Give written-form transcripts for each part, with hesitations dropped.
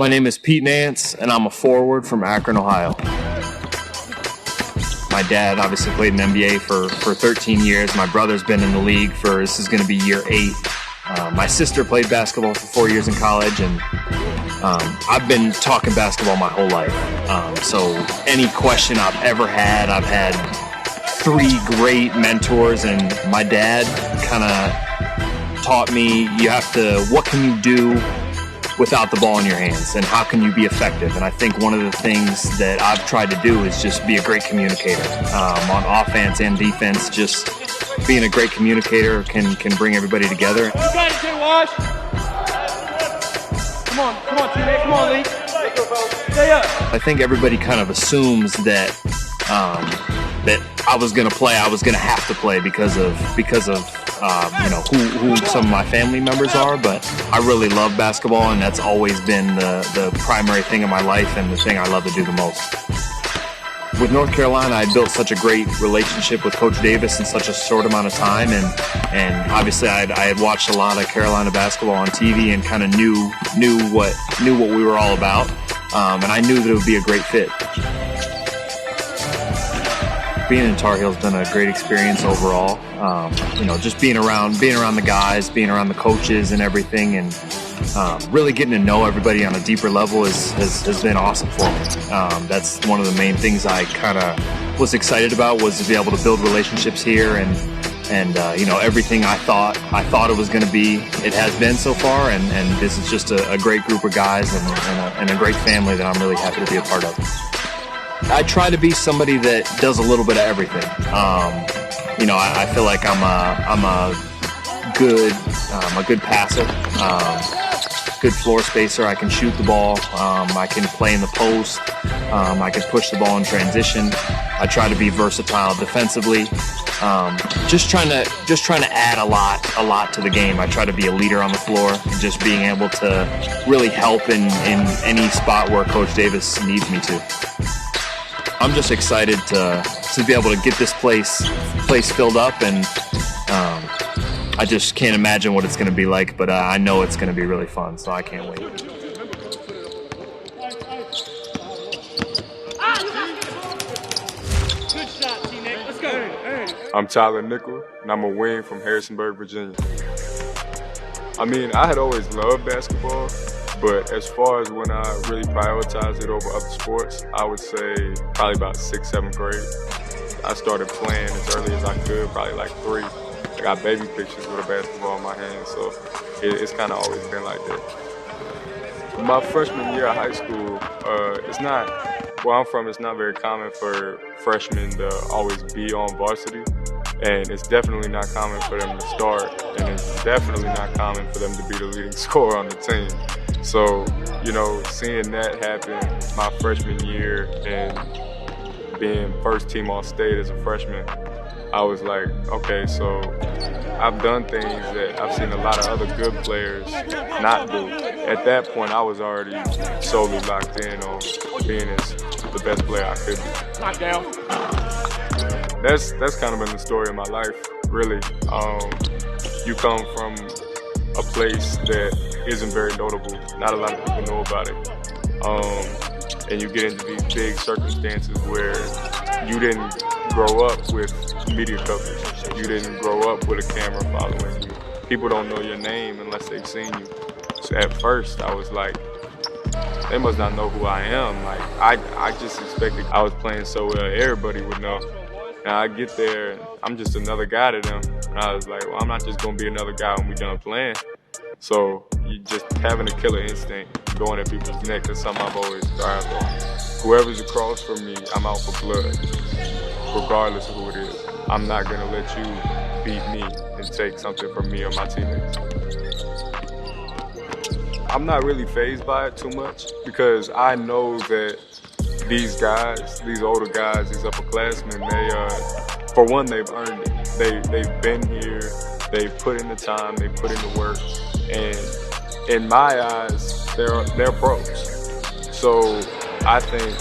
My name is Pete Nance, and I'm a forward from Akron, Ohio. My dad obviously played in the NBA for 13 years. My brother's been in the league this is going to be year 8. My sister played basketball for 4 years in college, and I've been talking basketball my whole life. So any question I've ever had, I've had 3 great mentors, and my dad kind of taught me what can you do without the ball in your hands, and how can you be effective? And I think one of the things that I've tried to do is just be a great communicator on offense and defense. Just being a great communicator can bring everybody together. You got it, Jay Wash. Come on, teammate. Come on, Lee. Stay up. I think everybody kind of assumes that I was going to play. I was going to have to play because of who some of my family members are. But I really love basketball, and that's always been the primary thing in my life and the thing I love to do the most. With North Carolina, I built such a great relationship with Coach Davis in such a short amount of time, and obviously I had watched a lot of Carolina basketball on TV and kind of knew what we were all about, and I knew that it would be a great fit. Being in Tarheels has been a great experience overall. Just being around the guys, being around the coaches and everything, and really getting to know everybody on a deeper level has been awesome for me. That's one of the main things I kind of was excited about, was to be able to build relationships here, and everything I thought it was going to be, it has been so far, and this is just a great group of guys and a great family that I'm really happy to be a part of. I try to be somebody that does a little bit of everything. I feel like I'm a good passer, good floor spacer. I can shoot the ball. I can play in the post. I can push the ball in transition. I try to be versatile defensively. Just trying to add a lot to the game. I try to be a leader on the floor, and just being able to really help in any spot where Coach Davis needs me to. I'm just excited to be able to get this place filled up, and I just can't imagine what it's going to be like, but I know it's going to be really fun, so I can't wait. Good shot, teammate. Let's go. I'm Tyler Nichol, and I'm a wing from Harrisonburg, Virginia. I had always loved basketball, but as far as when I really prioritized it over other sports, I would say probably about 6th, 7th grade. I started playing as early as I could, probably like 3. I got baby pictures with a basketball in my hand, so it's kind of always been like that. My freshman year of high school, where I'm from, it's not very common for freshmen to always be on varsity. And it's definitely not common for them to start, and it's definitely not common for them to be the leading scorer on the team. So, seeing that happen my freshman year and being first team all state as a freshman, I was like, okay, so I've done things that I've seen a lot of other good players not do. At that point, I was already solely locked in on being the best player I could be. Knockdown. That's kind of been the story of my life, really. You come from a place that isn't very notable. Not a lot of people know about it. And you get into these big circumstances where you didn't grow up with media coverage. You didn't grow up with a camera following you. People don't know your name unless they've seen you. So at first, I was like, they must not know who I am. Like, I just expected I was playing so well, everybody would know. And I get there, and I'm just another guy to them. And I was like, well, I'm not just going to be another guy when we're done playing. So you just having a killer instinct, going at people's neck, that's something I've always thrived on. Whoever's across from me, I'm out for blood, regardless of who it is. I'm not going to let you beat me and take something from me or my teammates. I'm not really fazed by it too much, because I know that these guys, these older guys, these upperclassmen, for one, they've earned it. They've been here, they've put in the time, they put in the work, and in my eyes, they're pros. So I think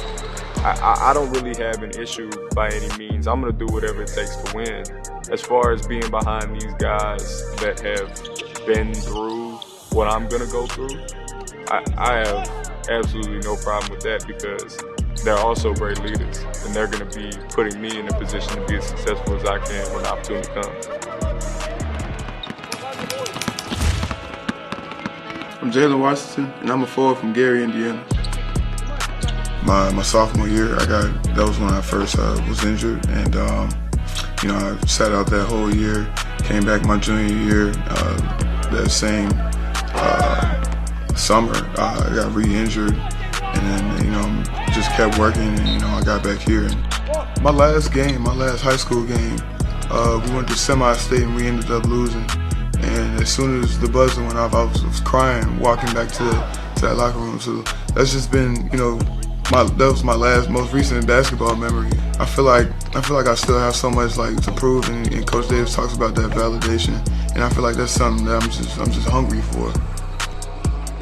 I don't really have an issue by any means. I'm gonna do whatever it takes to win. As far as being behind these guys that have been through what I'm gonna go through, I have absolutely no problem with that because they're also great leaders, and they're going to be putting me in a position to be as successful as I can when the opportunity comes. I'm Jalen Washington, and I'm a forward from Gary, Indiana. My sophomore year, that was when I first was injured, and I sat out that whole year. Came back my junior year, that same summer, I got re-injured, and then just kept working, and I got back here. My last high school game, we went to semi-state and we ended up losing. And as soon as the buzzer went off, I was crying walking back to that locker room. So that's just been, that was my most recent basketball memory. I feel like I still have so much to prove, and Coach Davis talks about that validation, and I feel like that's something that I'm just hungry for.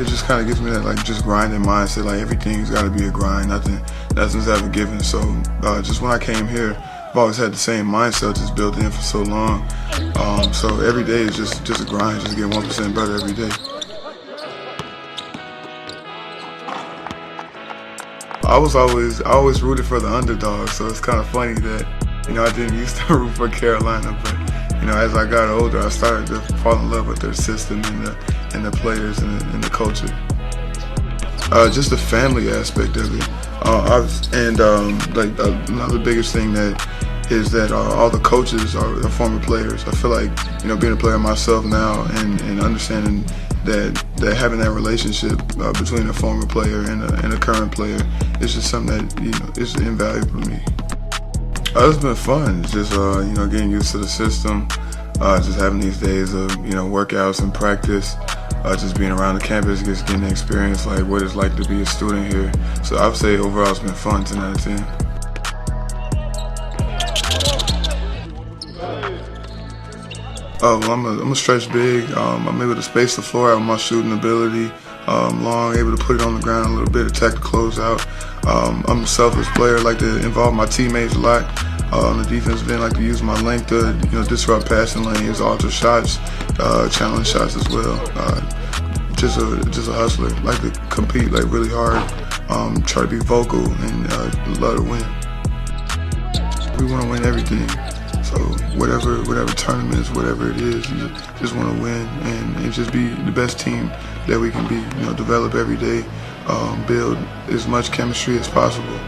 It just kind of gives me that just grinding mindset. Everything's got to be a grind. Nothing's ever given. So just when I came here, I've always had the same mindset, just built in for so long. So every day is just a grind, just get 1% better every day. I always rooted for the underdog, so it's kind of funny that I didn't used to root for Carolina, but as I got older, I started to fall in love with their system and the players and the culture. Just the family aspect of it, another biggest thing is that all the coaches are former players. I feel like being a player myself now and understanding that having that relationship between a former player and a current player is just something that is invaluable to me. It's been fun. It's just getting used to the system, just having these days of workouts and practice, just being around the campus, just getting the experience what it's like to be a student here. So I would say overall it's been fun, 10 out of 10. Well, I'm a stretch big. I'm able to space the floor out with my shooting ability. Long, able to put it on the ground a little bit, attack the closeout. I'm a selfless player. I like to involve my teammates a lot. On the defensive end, I like to use my length to disrupt passing lanes, alter shots, challenge shots as well. Just a hustler. Like to compete really hard. Try to be vocal and love to win. We want to win everything. So whatever tournaments, whatever it is, you just want to win and just be the best team that we can be. Develop every day, build as much chemistry as possible.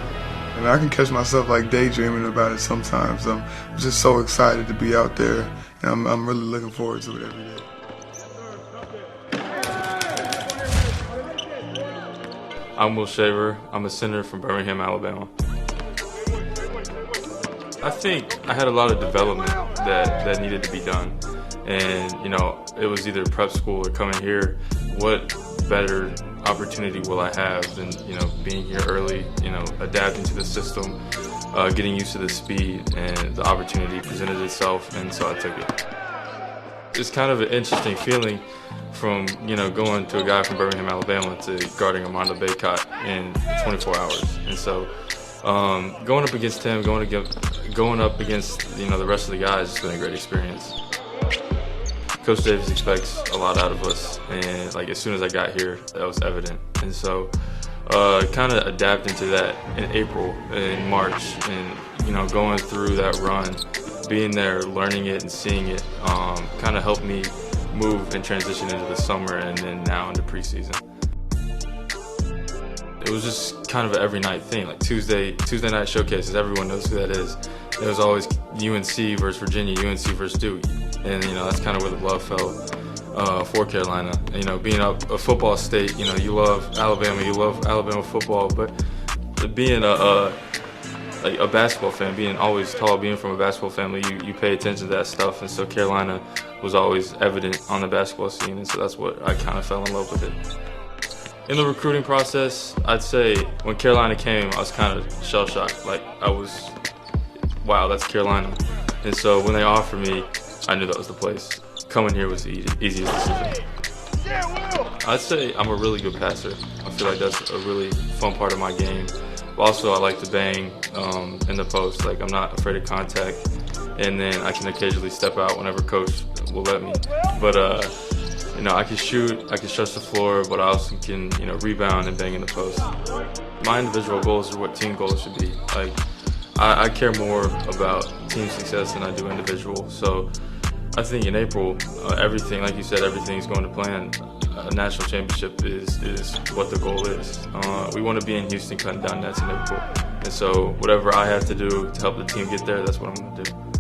And I can catch myself daydreaming about it sometimes. I'm just so excited to be out there, and I'm really looking forward to it every day. I'm Will Shaver. I'm a center from Birmingham, Alabama. I think I had a lot of development that needed to be done, and it was either prep school or coming here. What better opportunity will I have than being here early, adapting to the system, getting used to the speed, and the opportunity presented itself, and so I took it. It's kind of an interesting feeling from going to a guy from Birmingham, Alabama to guarding Armando Bacot in 24 hours, and so. Going up against him, going up against the rest of the guys, it's been a great experience. Coach Davis expects a lot out of us, and as soon as I got here, that was evident. And so, kind of adapt into that in April and March, and going through that run, being there, learning it, and seeing it, kind of helped me move and transition into the summer, and then now into preseason. It was just kind of an every night thing, Tuesday night showcases. Everyone knows who that is. It was always UNC versus Virginia, UNC versus Duke, and that's kind of where the love fell for Carolina. Being a football state, you love Alabama football, but being a basketball fan, being always tall, being from a basketball family, you pay attention to that stuff, and so Carolina was always evident on the basketball scene, and so that's what I kind of fell in love with it. In the recruiting process, I'd say when Carolina came, I was kind of shell-shocked. Wow, that's Carolina. And so when they offered me, I knew that was the place. Coming here was the easiest decision. I'd say I'm a really good passer. I feel like that's a really fun part of my game. But also, I like to bang in the post. I'm not afraid of contact. And then I can occasionally step out whenever coach will let me. But I can shoot, I can stretch the floor, but I also can, rebound and bang in the post. My individual goals are what team goals should be. Like, I care more about team success than I do individual. So I think in April, everything, like you said, everything's going to plan. A national championship is what the goal is. We want to be in Houston cutting down nets in April. And so whatever I have to do to help the team get there, that's what I'm going to do.